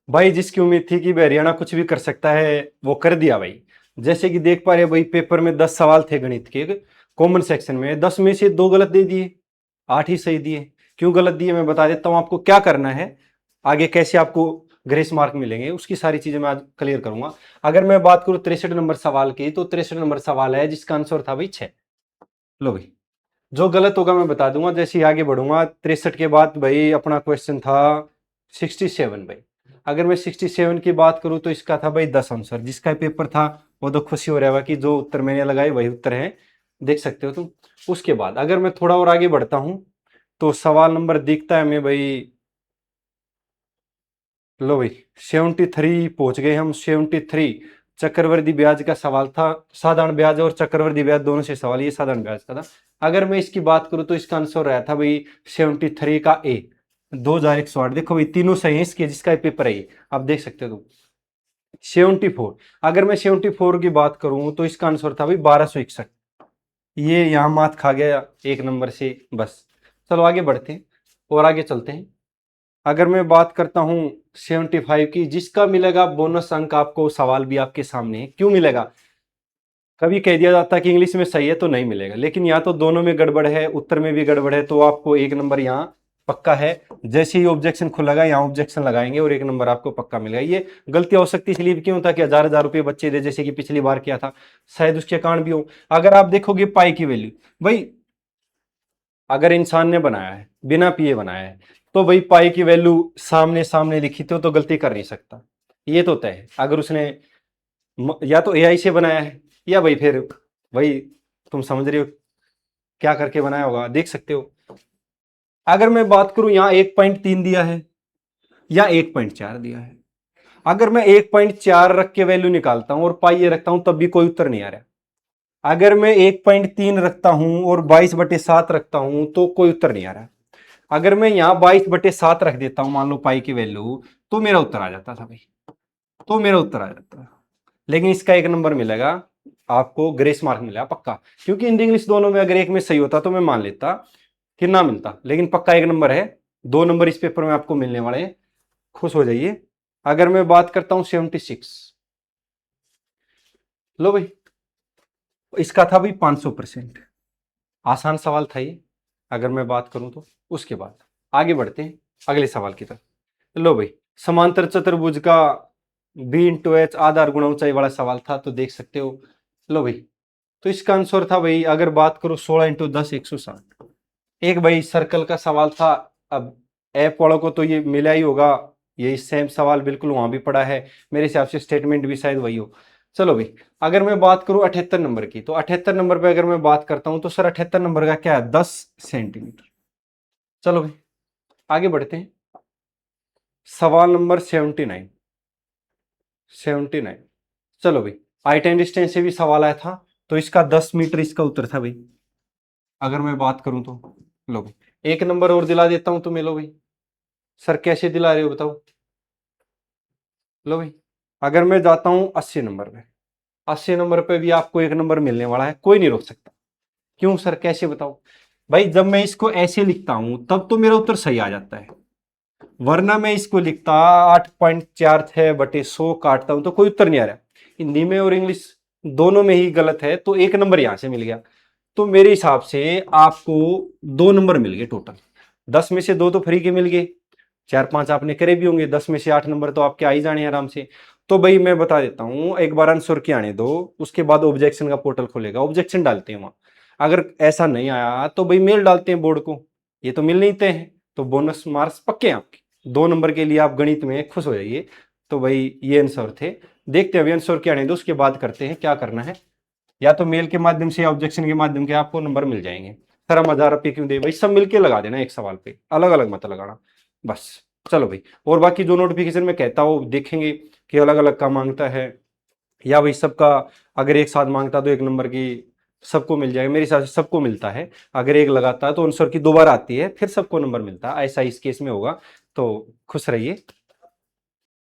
भाई जिसकी उम्मीद थी कि भाई हरियाणा कुछ भी कर सकता है वो कर दिया भाई। जैसे कि देख पा रहे भाई, पेपर में 10 सवाल थे गणित के कॉमन सेक्शन में, 10 में से 2 गलत दे दिए, 8 ही सही दिए। क्यों गलत दिए मैं बता देता हूँ आपको, क्या करना है आगे, कैसे आपको ग्रेस मार्क मिलेंगे, उसकी सारी चीजें मैं आज क्लियर करूंगा। अगर मैं बात करूं 63 नंबर सवाल की, तो 63 नंबर सवाल है जिसका आंसर था भाई 6। लो भाई, जो गलत होगा मैं बता दूंगा जैसे ही आगे बढ़ूंगा। 63 के बाद भाई अपना क्वेश्चन था 67 भाई। अगर मैं 67 की बात करूं तो इसका था भाई 10 आंसर। जिसका पेपर था वो तो खुशी हो रहा होगा कि जो उत्तर मैंने लगाए वही उत्तर है, देख सकते हो तुम। उसके बाद अगर मैं थोड़ा और आगे बढ़ता हूं तो सवाल नंबर दिखता है हमें भाई, लो भाई 73 पहुंच गए हम। 73 चक्रवृद्धि ब्याज का सवाल था। साधारण ब्याज और चक्रवृद्धि ब्याज दोनों से सवाल, ये साधारण ब्याज का था। अगर मैं इसकी बात करूं तो इसका आंसर रहा था भाई 73 का ए, 2108। देखो भाई तीनों सही है इसके, जिसका पेपर है ये आप देख सकते हो तुम। 74, अगर मैं 74 की बात करूं तो इसका आंसर था भाई 1261। ये यहां मात खा गया एक नंबर से बस। चलो आगे बढ़ते हैं और आगे चलते हैं। अगर मैं बात करता हूं 75 की, जिसका मिलेगा बोनस अंक आपको, सवाल भी आपके सामने है। क्यों मिलेगा? कभी कह दिया जाता है कि इंग्लिश में सही है तो नहीं मिलेगा, लेकिन यहाँ तो दोनों में गड़बड़ है, उत्तर में भी गड़बड़ है, तो आपको एक नंबर यहाँ पक्का है। जैसे ही ऑब्जेक्शन खुलेगा यहाँ ऑब्जेक्शन लगाएंगे और एक नंबर आपको पक्का मिलेगा। ये गलती हो सकती है इसलिए क्यों था कि हजार रुपये बच्चे दे, जैसे कि पिछली बार किया था, शायद उसके कारण भी हो। अगर आप देखोगे पाई की वैल्यू, भाई अगर इंसान ने बनाया है, बिना पिए बनाया है, तो भाई पाई की वैल्यू सामने सामने लिखी तो गलती कर नहीं सकता, ये तो तय है। अगर उसने या तो एआई से बनाया है या भाई फिर भाई तुम समझ रहे हो क्या करके बनाया होगा, देख सकते हो। अगर मैं बात करूं यहाँ 1.3 दिया है या 1.4 दिया है, अगर मैं 1.4 रख के वैल्यू निकालता हूं और पाई ये रखता हूं तब भी कोई उत्तर नहीं आ रहा। अगर मैं 1.3 रखता हूं और 22/7 रखता हूं तो कोई उत्तर नहीं आ रहा। अगर मैं यहाँ 22/7 रख देता हूं मान लो पाई की वैल्यू, तो मेरा उत्तर आ जाता था भाई, तो मेरा उत्तर आ जाता। लेकिन इसका एक नंबर मिलेगा आपको, ग्रेस मार्क मिलेगा पक्का। क्योंकि हिंदी इंग्लिश दोनों में अगर एक में सही होता तो मैं मान लेता कि ना मिलता, लेकिन पक्का एक नंबर है। 2 नंबर इस पेपर में आपको मिलने वाले हैं, खुश हो जाइए। अगर मैं बात करता हूं 76, लो भाई इसका था भाई 500%। आसान सवाल था ये अगर मैं बात करूं तो। उसके बाद आगे बढ़ते हैं अगले सवाल की तरफ। लो भाई समांतर चतुर्भुज का बी इंटू एच आधार गुणा ऊंचाई वाला सवाल था, तो देख सकते हो। लो भाई तो इसका आंसर था भाई, अगर बात करो 16 × 10 160। एक भाई सर्कल का सवाल था। अब ऐप वालों को तो ये मिला ही होगा, यही सेम सवाल बिल्कुल वहां भी पड़ा है, मेरे हिसाब से स्टेटमेंट भी शायद वही हो। चलो भाई अगर मैं बात करूं 78 नंबर की, तो 78 नंबर पे अगर मैं बात करता हूं तो सर 78 नंबर का क्या है, 10 सेंटीमीटर। चलो भाई आगे बढ़ते हैं। सवाल नंबर 79, 79। चलो भाई हाइट एंड डिस्टेंस से भी सवाल आया था, तो इसका 10 मीटर इसका उत्तर था भाई। अगर मैं बात करूं तो लो भाई एक नंबर और दिला देता हूं तुम्हें। लो भाई सर कैसे दिला रहे हो बताओ। लो भाई अगर मैं जाता हूं 80 नंबर पे, 80 नंबर पे भी आपको एक नंबर मिलने वाला है, कोई नहीं रोक सकता। क्यों सर कैसे बताओ? भाई जब मैं इसको ऐसे लिखता हूं तब तो मेरा उत्तर सही आ जाता है, वरना मैं इसको लिखता 8.46/100 काटता हूं तो कोई उत्तर नहीं आ रहा। हिंदी में और इंग्लिश दोनों में ही गलत है, तो एक नंबर यहां से मिल गया। तो मेरे हिसाब से आपको 2 नंबर मिल गए टोटल। 10 में से 2 तो फ्री के मिल गए, 4-5 आपने करे भी होंगे, 10 में से 8 नंबर तो आपके आ ही जाने आराम से। तो भाई मैं बता देता हूं, एक बार आंसर के आने दो, उसके बाद ऑब्जेक्शन का पोर्टल खोलेगा, ऑब्जेक्शन डालते हैं वहां। अगर ऐसा नहीं आया तो भाई मेल डालते हैं बोर्ड को, ये तो मिल नहीं ते हैं, तो बोनस मार्क्स पक्के हैं आपके। 2 नंबर के लिए आप गणित में खुश हो जाइए। तो भाई ये आंसर थे। देखते हैं अभी आंसर क्या आने दो, उसके बाद करते हैं क्या करना है। या तो मेल के माध्यम से या ऑब्जेक्शन के माध्यम से आपको नंबर मिल जाएंगे। सर हम 1000 रुपये क्यों दे भाई, सब मिलके लगा देना एक सवाल पे, अलग अलग मत लगाना बस। चलो भाई और बाकी जो नोटिफिकेशन में कहता हूँ देखेंगे कि अलग अलग का मांगता है या भाई सबका, अगर एक साथ मांगता तो एक नंबर की सबको मिल जाएगा। मेरे हिसाब से सबको मिलता है, अगर एक लगाता है तो आंसर की दोबारा आती है फिर सबको नंबर मिलता है, ऐसा इस केस में होगा। तो खुश रहिए।